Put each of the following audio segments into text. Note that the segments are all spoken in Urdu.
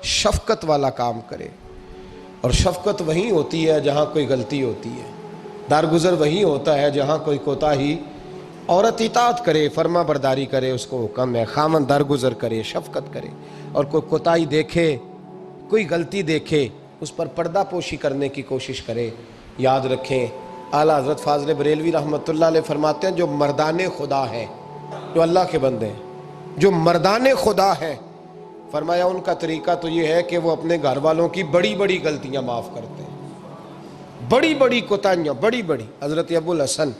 شفقت والا کام کرے، اور شفقت وہیں ہوتی ہے جہاں کوئی غلطی ہوتی ہے، درگزر وہیں ہوتا ہے جہاں کوئی کوتاہی۔ عورت اطاعت کرے، فرما برداری کرے، اس کو حکم ہے، خامن درگزر کرے، شفقت کرے، اور کوئی کوتاہی دیکھے، کوئی غلطی دیکھے، اس پر پردہ پوشی کرنے کی کوشش کرے۔ یاد رکھیں، اعلیٰ حضرت فاضل بریلوی رحمۃ اللہ علیہ فرماتے ہیں جو مردان خدا ہیں، جو اللہ کے بندے ہیں، جو مردان خدا ہیں، فرمایا ان کا طریقہ تو یہ ہے کہ وہ اپنے گھر والوں کی بڑی بڑی غلطیاں معاف کرتے ہیں، بڑی بڑی کوتاہیاں، بڑی بڑی۔ حضرت ابو الحسن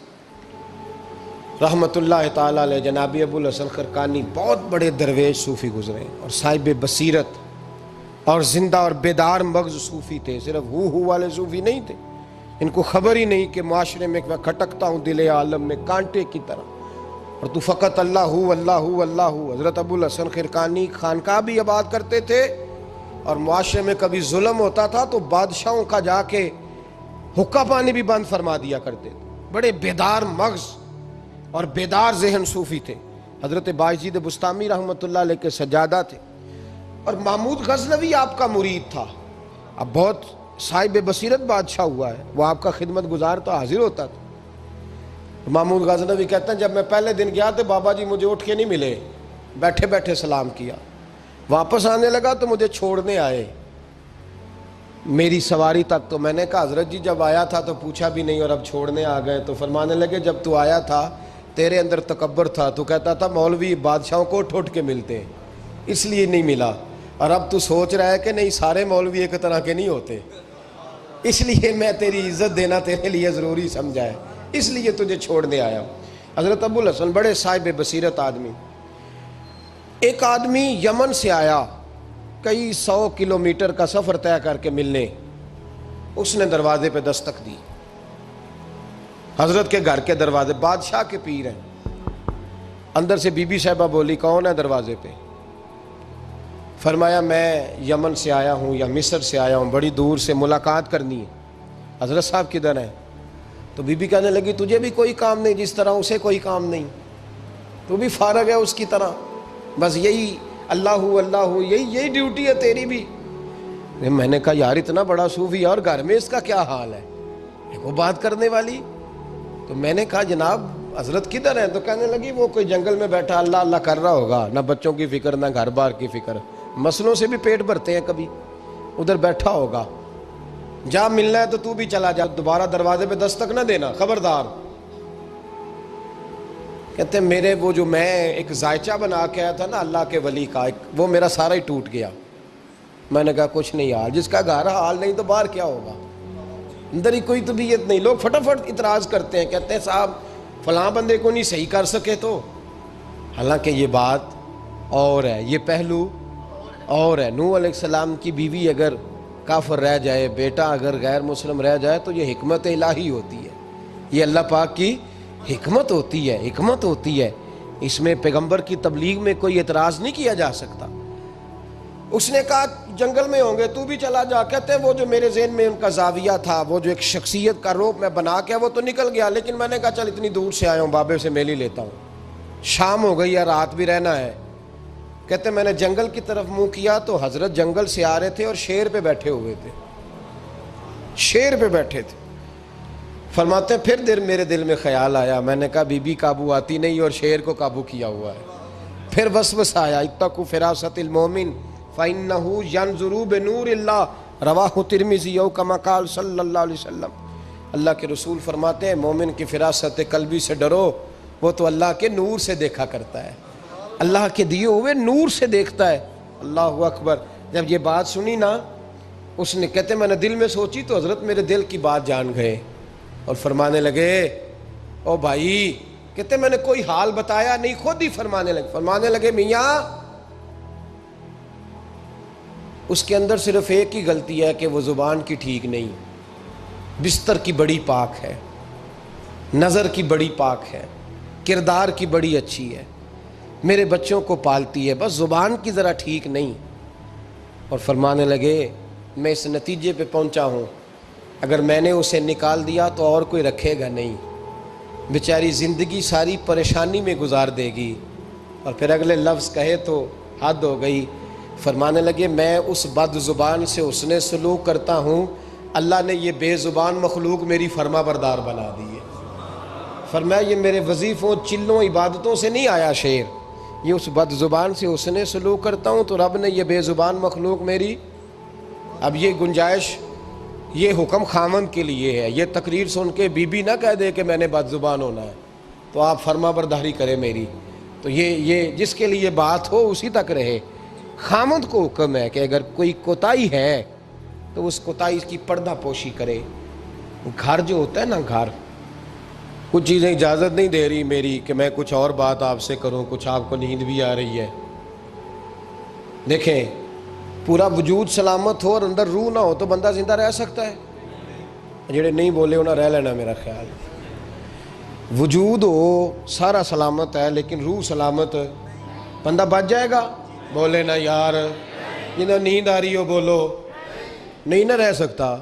رحمۃ اللہ تعالیٰ علیہ، جناب ابو الحسن خرقانی بہت بڑے درویش صوفی گزرے اور صاحب بصیرت اور زندہ اور بیدار مغز صوفی تھے، صرف ہو والے صوفی نہیں تھے۔ ان کو خبر ہی نہیں کہ معاشرے میں میں کھٹکتا ہوں دل عالم میں کانٹے کی طرح، اور تو فقط اللہ ہو اللہ ہو اللہ ہو۔ حضرت ابو الحسن خرقانی خانقاہ بھی آباد کرتے تھے، اور معاشرے میں کبھی ظلم ہوتا تھا تو بادشاہوں کا جا کے حقہ پانی بھی بند فرما دیا کرتے تھے۔ بڑے بیدار مغز اور بیدار ذہن صوفی تھے۔ حضرت بایزید بسطامی رحمۃ اللہ علیہ کے سجادہ تھے، اور محمود غزنوی آپ کا مرید تھا۔ اب بہت صاحب بصیرت بادشاہ ہوا ہے، وہ آپ کا خدمت گزار تو حاضر ہوتا تھا۔ محمود غزنوی کہتے ہیں جب میں پہلے دن گیا تو بابا جی مجھے اٹھ کے نہیں ملے، بیٹھے بیٹھے سلام کیا، واپس آنے لگا تو مجھے چھوڑنے آئے میری سواری تک، تو میں نے کہا حضرت جی جب آیا تھا تو پوچھا بھی نہیں اور اب چھوڑنے آ گئے؟ تو فرمانے لگے جب تو آیا تھا تیرے اندر تکبر تھا، تو کہتا تھا مولوی بادشاہوں کو اٹھ کے ملتے ہیں اس لیے نہیں ملا، اور اب تو سوچ رہا ہے کہ نہیں سارے مولوی ایک طرح کے نہیں ہوتے، اس لیے میں تیری عزت دینا تیرے لیے ضروری سمجھا ہے، اس لیے تجھے چھوڑنے آیا ہوں۔ حضرت ابو الحسن بڑے صاحب بصیرت آدمی۔ ایک آدمی یمن سے آیا کئی 100 کلومیٹر کا سفر طے کر کے ملنے، اس نے دروازے پہ دستک دی، حضرت کے گھر کے دروازے، بادشاہ کے پیر ہیں۔ اندر سے بی بی صاحبہ بولی کون ہے دروازے پہ؟ فرمایا میں یمن سے آیا ہوں یا مصر سے آیا ہوں، بڑی دور سے ملاقات کرنی ہے۔ حضرت صاحب کدھر ہیں؟ تو بی بی کہنے لگی تجھے بھی کوئی کام نہیں جس طرح اسے کوئی کام نہیں، تو بھی فارغ ہے اس کی طرح، بس یہی اللہ ہو اللہ ہو، یہی ڈیوٹی ہے تیری بھی۔ میں نے کہا یار اتنا بڑا صوفی اور گھر میں اس کا کیا حال ہے، وہ بات کرنے والی؟ تو میں نے کہا جناب حضرت کدھر ہیں؟ تو کہنے لگی وہ کوئی جنگل میں بیٹھا اللہ اللہ کر رہا ہوگا، نہ بچوں کی فکر نہ گھر بار کی فکر، مسئلوں سے بھی پیٹ بھرتے ہیں کبھی، ادھر بیٹھا ہوگا، جا ملنا ہے تو تو بھی چلا جا، دوبارہ دروازے پہ دستک نہ دینا خبردار۔ کہتے ہیں میرے وہ جو میں ایک ذائچہ بنا کے آیا تھا نا اللہ کے ولی کا، وہ میرا سارا ہی ٹوٹ گیا۔ میں نے کہا کچھ نہیں حال، جس کا گھر حال نہیں تو باہر کیا ہوگا، اندر ہی کوئی طبیعت نہیں۔ لوگ فٹافٹ اعتراض کرتے ہیں، کہتے ہیں صاحب فلاں بندے کو نہیں صحیح کر سکے تو، حالانکہ یہ بات اور ہے، یہ پہلو اور ہے۔ نوح علیہ السلام کی بیوی اگر کافر رہ جائے، بیٹا اگر غیر مسلم رہ جائے تو یہ حکمت الہی ہوتی ہے، یہ اللہ پاک کی حکمت ہوتی ہے، حکمت ہوتی ہے، اس میں پیغمبر کی تبلیغ میں کوئی اعتراض نہیں کیا جا سکتا۔ اس نے کہا جنگل میں ہوں گے تو بھی چلا جا۔ کہتے ہیں وہ جو میرے ذہن میں ان کا زاویہ تھا، وہ جو ایک شخصیت کا روپ میں بنا کے وہ تو نکل گیا، لیکن میں نے کہا چل اتنی دور سے آیا ہوں بابے سے میل ہی لیتا ہوں، شام ہو گئی ہے رات بھی رہنا ہے۔ کہتے ہیں میں نے جنگل کی طرف منہ کیا تو حضرت جنگل سے آ رہے تھے اور شیر پہ بیٹھے ہوئے تھے، شیر پہ بیٹھے تھے۔ فرماتے ہیں پھر میرے دل میں خیال آیا، میں نے کہا بی بی قابو آتی نہیں اور شیر کو قابو کیا ہوا ہے۔ پھر وسوسہ آیا اتقوا فراست المومن فإنه ينظر بنور اللہ، رواہ ترمذی او کما قال صلی اللہ علیہ وسلم۔ اللہ کے رسول فرماتے ہیں مومن کی فراست قلبی سے ڈرو، وہ تو اللہ کے نور سے دیکھا کرتا ہے، اللہ کے دیے ہوئے نور سے دیکھتا ہے۔ اللہ اکبر۔ جب یہ بات سنی نا، اس نے کہتے میں نے دل میں سوچی تو حضرت میرے دل کی بات جان گئے اور فرمانے لگے او بھائی، کہتے میں نے کوئی حال بتایا نہیں، خود ہی فرمانے لگے میاں اس کے اندر صرف ایک ہی غلطی ہے کہ وہ زبان کی ٹھیک نہیں، بستر کی بڑی پاک ہے، نظر کی بڑی پاک ہے، کردار کی بڑی اچھی ہے، میرے بچوں کو پالتی ہے، بس زبان کی ذرا ٹھیک نہیں۔ اور فرمانے لگے میں اس نتیجے پہ پہنچا ہوں اگر میں نے اسے نکال دیا تو اور کوئی رکھے گا نہیں، بیچاری زندگی ساری پریشانی میں گزار دے گی، اور پھر اگلے لفظ کہے تو حد ہو گئی۔ فرمانے لگے میں اس بد زبان سے حسن سلوک کرتا ہوں، اللہ نے یہ بے زبان مخلوق میری فرما بردار بنا دی ہے۔ فرمایا یہ میرے وظیفوں چلوں عبادتوں سے نہیں آیا شعر، یہ اس بد زبان سے حسن سلوک کرتا ہوں تو رب نے یہ بے زبان مخلوق میری۔ اب یہ گنجائش، یہ حکم خامند کے لیے ہے، یہ تقریر سن کے بی بی نہ کہہ دے کہ میں نے بد زبان ہونا ہے تو آپ فرما برداری کریں میری، تو یہ جس کے لیے بات ہو اسی تک رہے۔ خامند کو حکم ہے کہ اگر کوئی کوتاہی ہے تو اس کوتاہی کی پردہ پوشی کرے۔ گھر جو ہوتا ہے نا، گھر کچھ چیزیں اجازت نہیں دے رہی میری کہ میں کچھ اور بات آپ سے کروں، کچھ آپ کو نیند بھی آ رہی ہے۔ دیکھیں پورا وجود سلامت ہو اور اندر روح نہ ہو تو بندہ زندہ رہ سکتا ہے؟ جڑے نہیں بولے انہیں رہ لینا میرا خیال۔ وجود ہو سارا سلامت ہے لیکن روح سلامت، بندہ بچ جائے گا؟ بولے نا یار، جنہیں نیند آ رہی ہو بولو، نہیں نہ رہ سکتا۔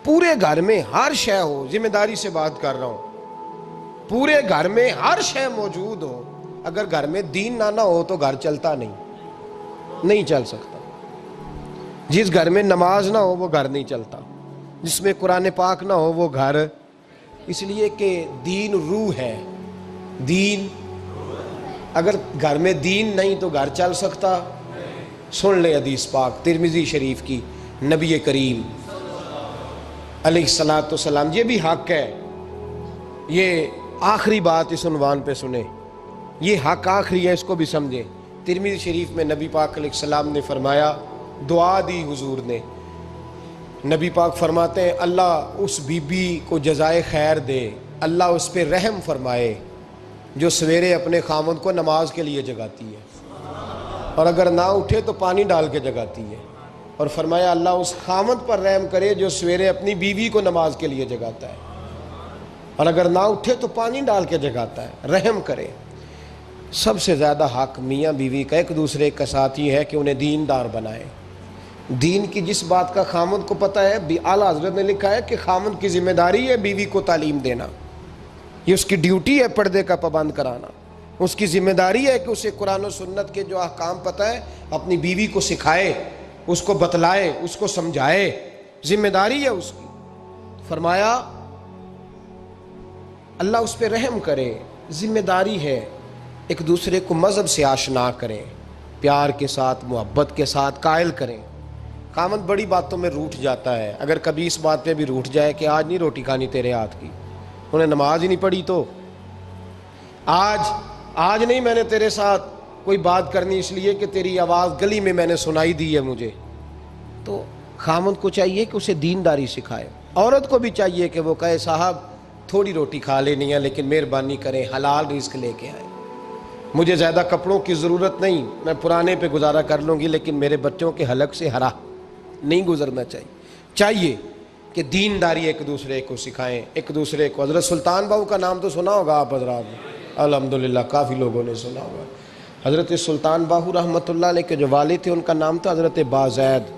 پورے گھر میں ہر شے ہو، ذمہ داری سے بات کر رہا ہوں، پورے گھر میں ہر شے موجود ہو، اگر گھر میں دین نہ ہو تو گھر چلتا نہیں چل سکتا۔ جس گھر میں نماز نہ ہو وہ گھر نہیں چلتا، جس میں قرآن پاک نہ ہو وہ گھر، اس لیے کہ دین روح ہے۔ دین اگر گھر میں دین نہیں تو گھر چل سکتا؟ سن لے حدیث پاک ترمذی شریف کی، نبی کریم علیہ الصلاۃ والسلام، یہ بھی حق ہے، یہ آخری بات اس عنوان پہ سنیں، یہ حق آخری ہے، اس کو بھی سمجھیں۔ ترمذی شریف میں نبی پاک علیہ السلام نے فرمایا، دعا دی حضور نے، نبی پاک فرماتے ہیں اللہ اس بی بی کو جزائے خیر دے، اللہ اس پہ رحم فرمائے جو سویرے اپنے خاوند کو نماز کے لیے جگاتی ہے، اور اگر نہ اٹھے تو پانی ڈال کے جگاتی ہے، اور فرمایا اللہ اس خاوند پر رحم کرے جو سویرے اپنی بیوی کو نماز کے لیے جگاتا ہے، اور اگر نہ اٹھے تو پانی ڈال کے جگاتا ہے، رحم کرے۔ سب سے زیادہ حق میاں بیوی کا ایک دوسرے کا ساتھی ہے کہ انہیں دیندار بنائے۔ دین کی جس بات کا خامند کو پتہ ہے، اعلیٰ حضرت نے لکھا ہے کہ خامند کی ذمہ داری ہے بیوی کو تعلیم دینا، یہ اس کی ڈیوٹی ہے پردے کا پابند کرانا، اس کی ذمہ داری ہے کہ اسے قرآن و سنت کے جو احکام پتہ ہے اپنی بیوی کو سکھائے، اس کو بتلائے، اس کو سمجھائے، ذمہ داری ہے اس کی۔ فرمایا اللہ اس پہ رحم کرے، ذمہ داری ہے، ایک دوسرے کو مذہب سے آشنا کریں، پیار کے ساتھ محبت کے ساتھ قائل کریں۔ خامند بڑی باتوں میں روٹھ جاتا ہے، اگر کبھی اس بات پہ بھی روٹھ جائے کہ آج نہیں روٹی کھانی تیرے ہاتھ کی، انہیں نماز ہی نہیں پڑھی تو آج نہیں میں نے تیرے ساتھ کوئی بات کرنی اس لیے کہ تیری آواز گلی میں نے سنائی دی ہے مجھے، تو خامند کو چاہیے کہ اسے دینداری سکھائے۔ عورت کو بھی چاہیے کہ وہ کہے صاحب تھوڑی روٹی کھا لینی ہے لیکن مہربانی کریں حلال رزق لے کے آئیں، مجھے زیادہ کپڑوں کی ضرورت نہیں، میں پرانے پہ گزارا کر لوں گی لیکن میرے بچوں کے حلق سے ہرا نہیں گزرنا چاہیے کہ دینداری ایک دوسرے کو سکھائیں، ایک دوسرے کو۔ حضرت سلطان باہو کا نام تو سنا ہوگا آپ حضرات نے، الحمدللہ کافی لوگوں نے سنا ہوگا۔ حضرت سلطان باہو رحمۃ اللہ علیہ کے جو والد تھے ان کا نام تھا حضرت بازید،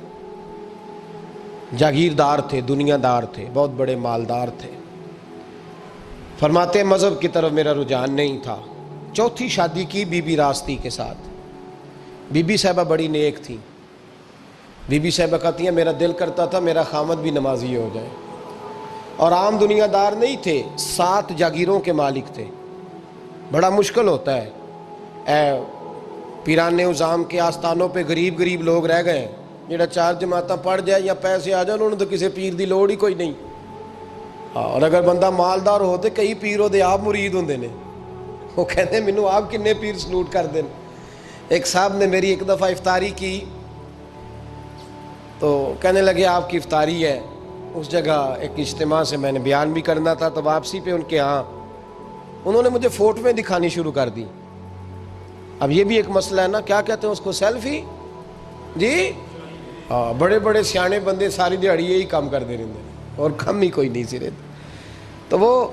جاگیردار تھے، دنیا دار تھے، بہت بڑے مالدار تھے۔ فرماتے مذہب کی طرف میرا رجحان نہیں تھا، چوتھی شادی کی بی بی راستی کے ساتھ۔ بی بی صاحبہ بڑی نیک تھی، بی بی صاحبہ کہتی ہیں میرا دل کرتا تھا میرا خامد بھی نمازی ہو جائے، اور عام دنیا دار نہیں تھے، 7 جاگیروں کے مالک تھے۔ بڑا مشکل ہوتا ہے، پیران نظام کے آستانوں پہ غریب لوگ رہ گئے، جڑا 4 جماعتاں پڑھ جائے یا پیسے آ جائیں انہوں نے تو کسی پیر دی لوڑ ہی کوئی نہیں، اور اگر بندہ مالدار ہو تو کئی پیر ہو دے آپ مرید ہوندے نے، وہ کہتے ہیں مینوں آپ کنے پیر سلوٹ کر دیں۔ ایک صاحب نے میری ایک دفعہ افطاری کی تو کہنے لگے آپ کی افطاری ہے، اس جگہ ایک اجتماع سے میں نے بیان بھی کرنا تھا، تو واپسی پہ ان کے ہاں انہوں نے مجھے فوٹویں دکھانی شروع کر دی۔ اب یہ بھی ایک مسئلہ ہے نا، کیا کہتے ہیں اس کو، سیلفی جی، بڑے بڑے سیانے بندے ساری دیہڑی یہی کام کر دے رہے ہیں اور کم ہی کوئی نہیں سرے، تو وہ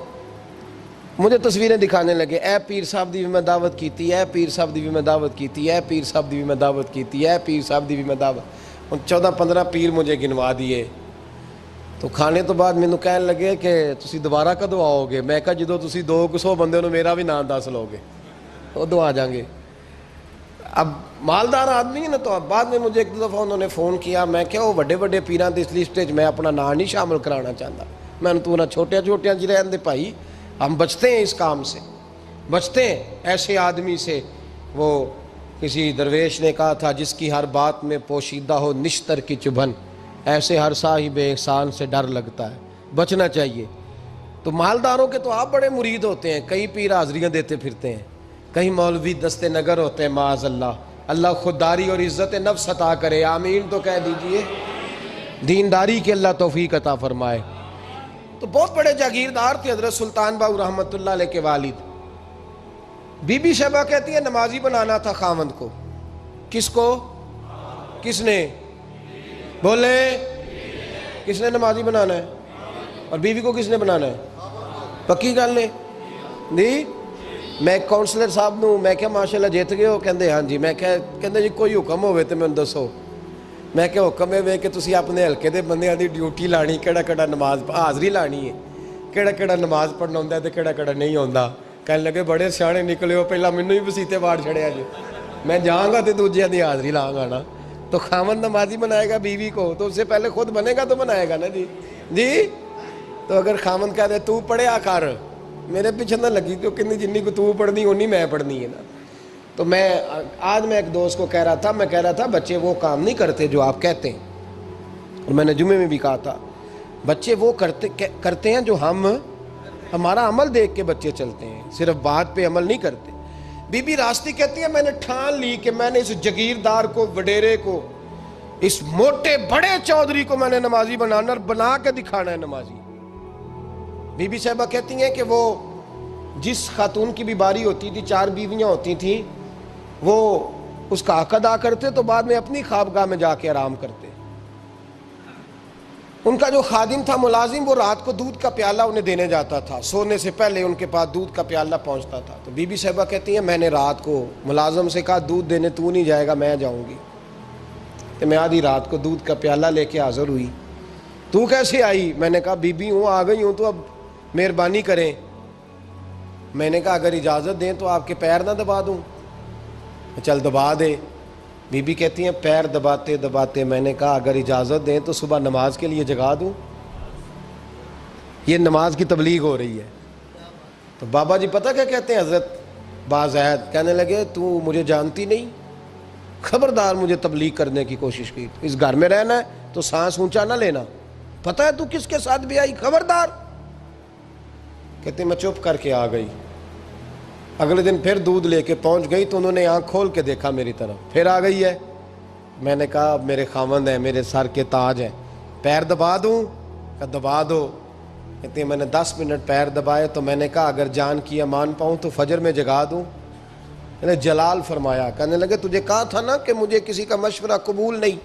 مجھے تصویریں دکھانے لگے، اے پیر صاحب دی بھی میں دعوت کیتی، اے پیر صاحب دی بھی میں دعوت کیتی، اے پیر صاحب دی بھی میں دعوت کیتی، اے پیر صاحب دی بھی میں دعوت، 14-15 پیر مجھے گنوا دیے۔ تو کھانے تو بعد مینوں کہن لگے کہ تسی دوبارہ کدو آؤ گے؟ میں کہا جدو تسی 200 بندے ہو میرا بھی نام دس لو گے ادو آ جائیں گے۔ اب مالدار آدمی ہے نا، تو اب بعد میں مجھے ایک دو دفعہ انہوں نے فون کیا، میں کیا وہ بڑے بڑے پیران دی اس لسٹ وچ میں اپنا نام نہیں شامل کرانا چاہتا، میں نے تو نہ چھوٹے چھوٹے جی رہن دے بھائی، ہم بچتے ہیں اس کام سے، بچتے ہیں ایسے آدمی سے۔ وہ کسی درویش نے کہا تھا جس کی ہر بات میں پوشیدہ ہو نشتر کی چبھن، ایسے ہر صاحب احسان سے ڈر لگتا ہے، بچنا چاہیے۔ تو مالداروں کے تو آپ بڑے مرید ہوتے ہیں، کئی پیر حاضریاں دیتے پھرتے ہیں، کہیں مولوی دست نگر ہوتے ہیں، معاذ اللہ، اللہ خودداری اور عزت نفس عطا کرے، آمین تو کہہ دیجئے، دینداری کی اللہ توفیق عطا فرمائے۔ تو بہت بڑے جاگیردار تھے حضرت سلطان باؤ رحمۃ اللہ علیہ کے والد۔ بی بی شیبہ کہتی ہے نمازی بنانا تھا خاوند کو۔ کس کو؟ کس نے؟ بولے کس نے نمازی بنانا ہے؟ اور بیوی کو کس نے بنانا ہے؟ پکی گل نے جی؟ میں ایک کونسلر صاحب نوں میں کہا ماشاءاللہ جیت گئے ہو؟ کہندے ہاں جی۔ میں کہندے جی کوئی حکم ہوئے تو مینوں دسو۔ میں کہ حکم ہے کہ تسی اپنے ہلکے دے بندیاں دی ڈیوٹی لانی، کیڑا کیڑا نماز حاضری لانی ہے، کیڑا کیڑا نماز پڑھنا ہوندا ہے تے کیڑا کیڑا نہیں ہوندا۔ کہنے لگے بڑے سیانے نکلے ہو، پہلا مینوں ہی وسیتے واڑ چھڑیا جی، میں جاؤں گا تو دوجیاں دی حاضری لاؤں گا نا۔ تو خاوند نمازی بنائے گا بیوی کو تو اس سے پہلے خود بنے گا تو بنائے گا نا جی۔ جی تو اگر خاوند کہہ دے تو پڑھیا کر، میرے پیچھے نہ لگی تو کہنی جنی کو تو پڑھنی اونی میں پڑھنی ہے نا۔ تو میں آج میں ایک دوست کو کہہ رہا تھا بچے وہ کام نہیں کرتے جو آپ کہتے ہیں، اور میں نے جمعے میں بھی کہا تھا بچے وہ کرتے ہیں جو ہمارا عمل دیکھ کے بچے چلتے ہیں، صرف بات پہ عمل نہیں کرتے۔ بی بی راستی کہتی ہے میں نے ٹھان لی کہ میں نے اس جگیردار کو، وڈیرے کو، اس موٹے بڑے چودھری کو میں نے نمازی بنانا اور بنا کے دکھانا ہے نمازی۔ بی بی صاحبہ کہتی ہیں کہ وہ جس خاتون کی بھی باری ہوتی تھی، 4 بیویاں ہوتی تھیں، وہ اس کا حق ادا کرتے تو بعد میں اپنی خوابگاہ میں جا کے آرام کرتے۔ ان کا جو خادم تھا ملازم، وہ رات کو دودھ کا پیالہ انہیں دینے جاتا تھا، سونے سے پہلے ان کے پاس دودھ کا پیالہ پہنچتا تھا۔ تو بی بی صاحبہ کہتی ہیں میں نے رات کو ملازم سے کہا دودھ دینے تو نہیں جائے گا، میں جاؤں گی۔ تو میں آدھی رات کو دودھ کا پیالہ لے کے حاضر ہوئی۔ تو کیسے آئی؟ میں نے کہا بی بی ہوں، آ گئی ہوں، تو اب مہربانی کریں۔ میں نے کہا اگر اجازت دیں تو آپ کے پیر نہ دبا دوں؟ چل دبا دے۔ بی بی کہتی ہیں پیر دباتے دباتے میں نے کہا اگر اجازت دیں تو صبح نماز کے لیے جگا دوں؟ یہ نماز کی تبلیغ ہو رہی ہے۔ تو بابا جی پتہ کیا کہتے ہیں حضرت بازید؟ کہنے لگے تو مجھے جانتی نہیں، خبردار مجھے تبلیغ کرنے کی کوشش کی، اس گھر میں رہنا ہے تو سانس اونچا نہ لینا، پتہ ہے تو کس کے ساتھ بھی آئی، خبردار۔ کہتے میں چپ کر کے آ گئی۔ اگلے دن پھر دودھ لے کے پہنچ گئی تو انہوں نے آنکھ کھول کے دیکھا میری طرف، پھر آ گئی ہے۔ میں نے کہا میرے خاوند ہیں، میرے سر کے تاج ہیں، پیر دبا دوں؟ کہ دبا دو۔ کہتے ہیں میں نے 10 منٹ پیر دبائے تو میں نے کہا اگر جان کی امان پاؤں تو فجر میں جگا دوں؟ میں نے جلال فرمایا۔ کہنے لگے تجھے کہا تھا نا کہ مجھے کسی کا مشورہ قبول نہیں،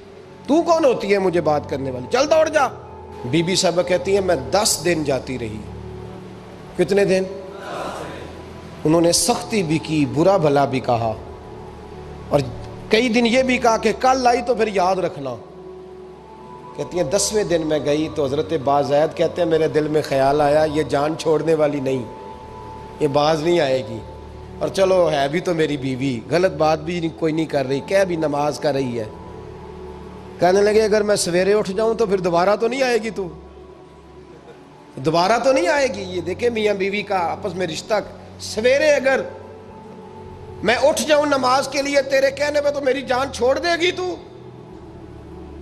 تو کون ہوتی ہے مجھے بات کرنے والی، چل دوڑ جا۔ بی بی صاحبہ کہتی ہیں میں 10 دن جاتی رہی۔ کتنے دن؟ انہوں نے سختی بھی کی، برا بھلا بھی کہا، اور کئی دن یہ بھی کہا کہ کل آئی تو پھر یاد رکھنا۔ کہتی ہیں 10ویں دن میں گئی تو حضرت بازید کہتے ہیں میرے دل میں خیال آیا یہ جان چھوڑنے والی نہیں، یہ باز نہیں آئے گی، اور چلو ہے بھی تو میری بیوی، غلط بات بھی کوئی نہیں کر رہی، کہہ بھی نماز کر رہی ہے۔ کہنے لگے اگر میں سویرے اٹھ جاؤں تو پھر دوبارہ تو نہیں آئے گی، تو دوبارہ تو نہیں آئے گی۔ یہ دیکھیں میاں بیوی کا آپس میں رشتہ، سویرے اگر میں اٹھ جاؤں نماز کے لیے تیرے کہنے پہ تو میری جان چھوڑ دے گی تو؟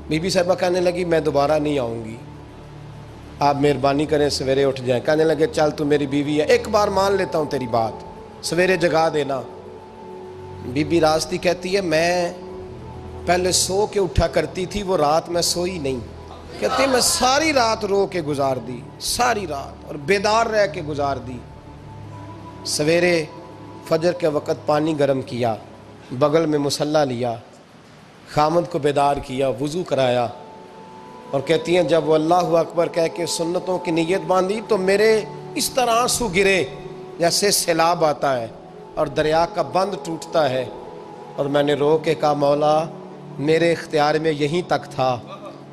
بی بی صاحبہ کہنے لگی میں دوبارہ نہیں آؤں گی، آپ مہربانی کریں سویرے اٹھ جائیں۔ کہنے لگے چل تو میری بیوی ہے، ایک بار مان لیتا ہوں تیری بات، سویرے جگا دینا۔ بی بی راستی کہتی ہے میں پہلے سو کے اٹھا کرتی تھی، وہ رات میں سوئی نہیں، کہتی ہے میں ساری رات رو کے گزار دی، ساری رات، اور بیدار رہ کے گزار دی۔ سویرے فجر کے وقت پانی گرم کیا، بغل میں مصلی لیا، خامد کو بیدار کیا، وضو کرایا، اور کہتی ہیں جب وہ اللہ اکبر کہہ کے سنتوں کی نیت باندھی تو میرے اس طرح آنسو گرے جیسے سیلاب آتا ہے اور دریا کا بند ٹوٹتا ہے، اور میں نے رو کے کہا مولا میرے اختیار میں یہیں تک تھا،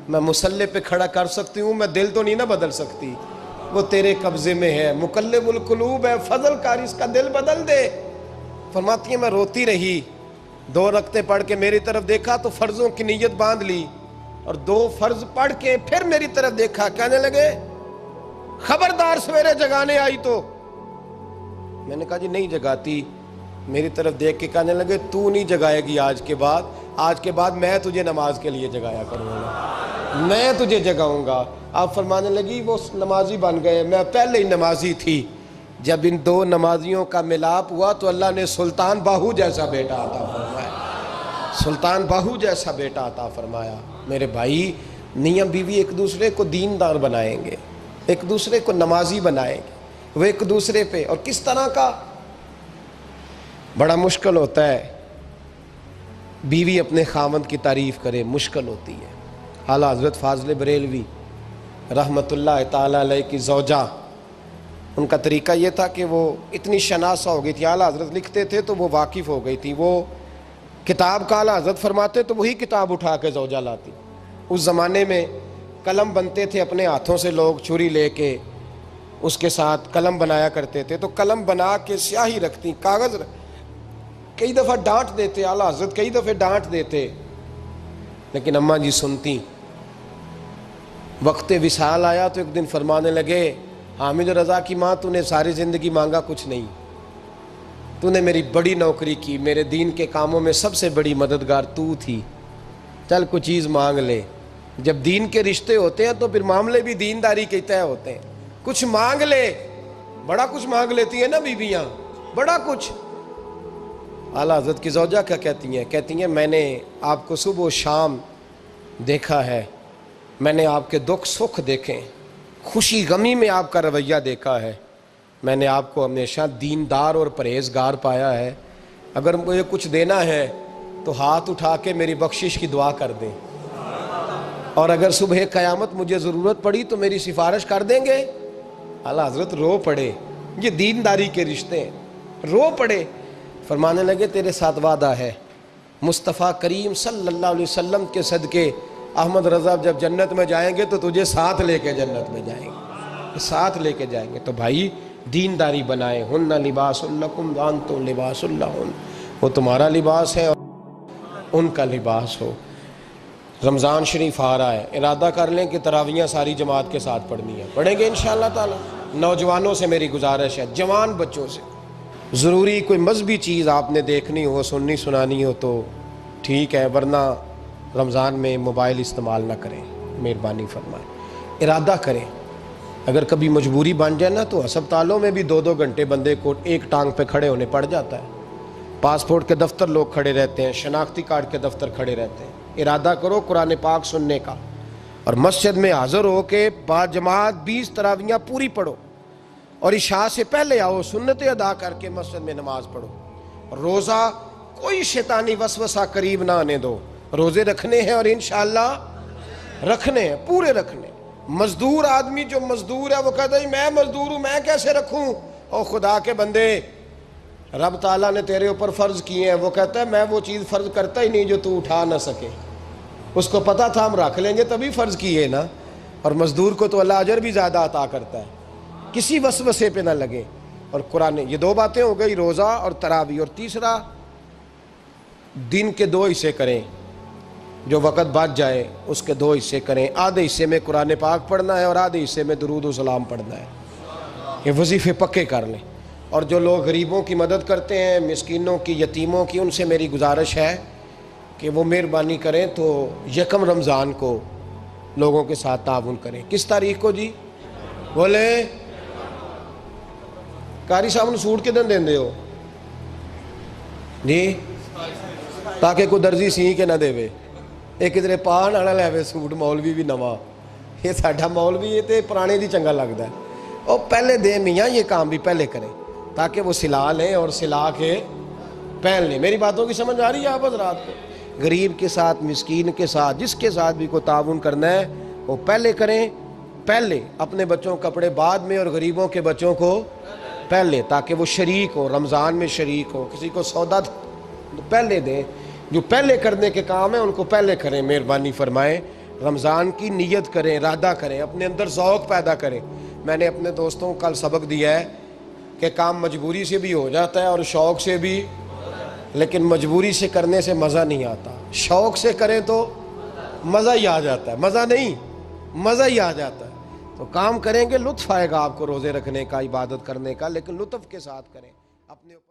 میں مسلح پہ کھڑا کر سکتی ہوں، میں دل تو نہیں نہ بدل سکتی، وہ تیرے قبضے میں ہے، مقلب القلوب ہے، فضل کار، اس کا دل بدل دے۔ فرماتی ہیں میں روتی رہی، 2 رکعتیں پڑھ کے میری طرف دیکھا تو فرضوں کی نیت باندھ لی، اور 2 فرض پڑھ کے پھر میری طرف دیکھا، کہنے لگے خبردار سویرے جگانے آئی تو۔ میں نے کہا جی نہیں جگاتی۔ میری طرف دیکھ کے کہنے لگے تو نہیں جگائے گی آج کے بعد میں تجھے نماز کے لیے جگایا کروں گا، میں تجھے جگاؤں گا۔ آپ فرمانے لگی وہ نمازی بن گئے، میں پہلے ہی نمازی تھی۔ جب ان 2 نمازیوں کا ملاپ ہوا تو اللہ نے سلطان باہو جیسا بیٹا عطا فرمایا، سلطان باہو جیسا بیٹا عطا فرمایا۔ میرے بھائی، میاں بیوی ایک دوسرے کو دیندار بنائیں گے، ایک دوسرے کو نمازی بنائیں گے، وہ ایک دوسرے پہ، اور کس طرح کا؟ بڑا مشکل ہوتا ہے بیوی اپنے خاوند کی تعریف کرے، مشکل ہوتی ہے۔ اعلیٰ حضرت فاضل بریلوی رحمۃ اللہ تعالیٰ علیہ کی زوجہ، ان کا طریقہ یہ تھا کہ وہ اتنی شناسہ ہو گئی تھی، اعلیٰ حضرت لکھتے تھے تو وہ واقف ہو گئی تھی، وہ کتاب کا اعلیٰ حضرت فرماتے تو وہی کتاب اٹھا کے زوجہ لاتی۔ اس زمانے میں قلم بنتے تھے اپنے ہاتھوں سے، لوگ چھری لے کے اس کے ساتھ قلم بنایا کرتے تھے، تو قلم بنا کے سیاہی رکھتی، کاغذ کئی دفعہ ڈانٹ دیتے، اعلیٰ حضرت کئی دفعہ ڈانٹ دیتے، لیکن اماں جی سنتی۔ وقت وصال آیا تو ایک دن فرمانے لگے حامد رضا کی ماں، تو نے ساری زندگی مانگا کچھ نہیں، تو نے میری بڑی نوکری کی، میرے دین کے کاموں میں سب سے بڑی مددگار تو تھی، چل کچھ چیز مانگ لے۔ جب دین کے رشتے ہوتے ہیں تو پھر معاملے بھی دینداری کے طے ہوتے ہیں، کچھ مانگ لے۔ بڑا کچھ مانگ لیتی ہیں نا بیویاں، بڑا کچھ۔ اعلیٰ حضرت کی زوجہ کیا کہتی ہیں میں نے آپ کو صبح و شام دیکھا ہے، میں نے آپ کے دکھ سکھ دیکھے، خوشی غمی میں آپ کا رویہ دیکھا ہے، میں نے آپ کو ہمیشہ دیندار اور پرہیزگار پایا ہے، اگر مجھے کچھ دینا ہے تو ہاتھ اٹھا کے میری بخشش کی دعا کر دیں، اور اگر صبح قیامت مجھے ضرورت پڑی تو میری سفارش کر دیں گے۔ اعلیٰ حضرت رو پڑے، یہ دینداری کے رشتے ہیں، رو پڑے۔ فرمانے لگے تیرے ساتھ وعدہ ہے، مصطفیٰ کریم صلی اللہ علیہ وسلم کے صدقے احمد رضا جب جنت میں جائیں گے تو تجھے ساتھ لے کے جنت میں جائیں گے، ساتھ لے کے جائیں گے۔ تو بھائی دینداری بنائیں، ہن لباس لکم وانتم لباس لہن، وہ تمہارا لباس ہے اور ان کا لباس ہو۔ رمضان شریف آ رہا ہے، ارادہ کر لیں کہ تراویحیں ساری جماعت کے ساتھ پڑھنی ہے، پڑھیں گے انشاءاللہ تعالی۔ نوجوانوں سے میری گزارش ہے، جوان بچوں سے، ضروری کوئی مذہبی چیز آپ نے دیکھنی ہو، سننی سنانی ہو تو ٹھیک ہے، ورنہ رمضان میں موبائل استعمال نہ کریں، مہربانی فرمائیں، ارادہ کریں۔ اگر کبھی مجبوری بن جائے نا تو ہسپتالوں میں بھی 2-2 گھنٹے بندے کو ایک ٹانگ پہ کھڑے ہونے پڑ جاتا ہے، پاسپورٹ کے دفتر لوگ کھڑے رہتے ہیں، شناختی کارڈ کے دفتر کھڑے رہتے ہیں۔ ارادہ کرو قرآن پاک سننے کا، اور مسجد میں حاضر ہو کے با جماعت 20 تراویحیں پوری پڑھو، اور عشاء سے پہلے آؤ، سنتیں ادا کر کے مسجد میں نماز پڑھو۔ روزہ کوئی شیطانی وسوسہ قریب نہ آنے دو، روزے رکھنے ہیں اور انشاءاللہ رکھنے ہیں، پورے رکھنے۔ مزدور آدمی جو مزدور ہے وہ کہتا ہے میں مزدور ہوں، میں کیسے رکھوں؟ او خدا کے بندے، رب تعالیٰ نے تیرے اوپر فرض کیے ہیں، وہ کہتا ہے میں وہ چیز فرض کرتا ہی نہیں جو تو اٹھا نہ سکے، اس کو پتا تھا ہم رکھ لیں گے تبھی فرض کیے نا، اور مزدور کو تو اللہ اجر بھی زیادہ عطا کرتا ہے، کسی وسوسے پہ نہ لگے۔ اور قرآن، یہ 2 باتیں ہو گئی، روزہ اور تراویح، اور تیسرا دن کے 2 حصے کریں، جو وقت بچ جائے اس کے 2 حصے کریں، آدھے حصے میں قرآن پاک پڑھنا ہے اور آدھے حصے میں درود و سلام پڑھنا ہے، یہ وظیفے پکے کر لیں۔ اور جو لوگ غریبوں کی مدد کرتے ہیں، مسکینوں کی، یتیموں کی، ان سے میری گزارش ہے کہ وہ مہربانی کریں تو 1 رمضان کو لوگوں کے ساتھ تعاون کریں۔ کس تاریخ کو جی؟ بولے قاری صاحب نے سوٹ کدن دیں ہو جی، تاکہ کوئی درزی سی کے نہ دے، ایک ادھر پا نہ لے سوٹ، مولوی بھی نواں، یہ ساڈا مولوی یہ تے پرانے دی چنگا لگتا ہے، اور پہلے دے میاں یہ کام بھی پہلے کریں تاکہ وہ سلا لیں اور سلا کے پہن لیں۔ میری باتوں کی سمجھ آ رہی ہے آپ حضرات کو؟ غریب کے ساتھ، مسکین کے ساتھ، جس کے ساتھ بھی کوئی تعاون کرنا ہے وہ پہلے کریں، پہلے اپنے بچوں کے کپڑے بعد میں اور غریبوں کے بچوں کو پہلے، تاکہ وہ شریک ہو، رمضان میں شریک ہو، کسی کو سودا پہلے دیں، جو پہلے کرنے کے کام ہیں ان کو پہلے کریں، مہربانی فرمائیں۔ رمضان کی نیت کریں، ارادہ کریں، اپنے اندر ذوق پیدا کریں۔ میں نے اپنے دوستوں کو کل سبق دیا ہے کہ کام مجبوری سے بھی ہو جاتا ہے اور شوق سے بھی، لیکن مجبوری سے کرنے سے مزہ نہیں آتا، شوق سے کریں تو مزہ ہی آ جاتا ہے، مزہ نہیں، مزہ ہی آ جاتا ہے۔ تو کام کریں گے، لطف آئے گا آپ کو روزے رکھنے کا، عبادت کرنے کا، لیکن لطف کے ساتھ کریں، اپنے اوپر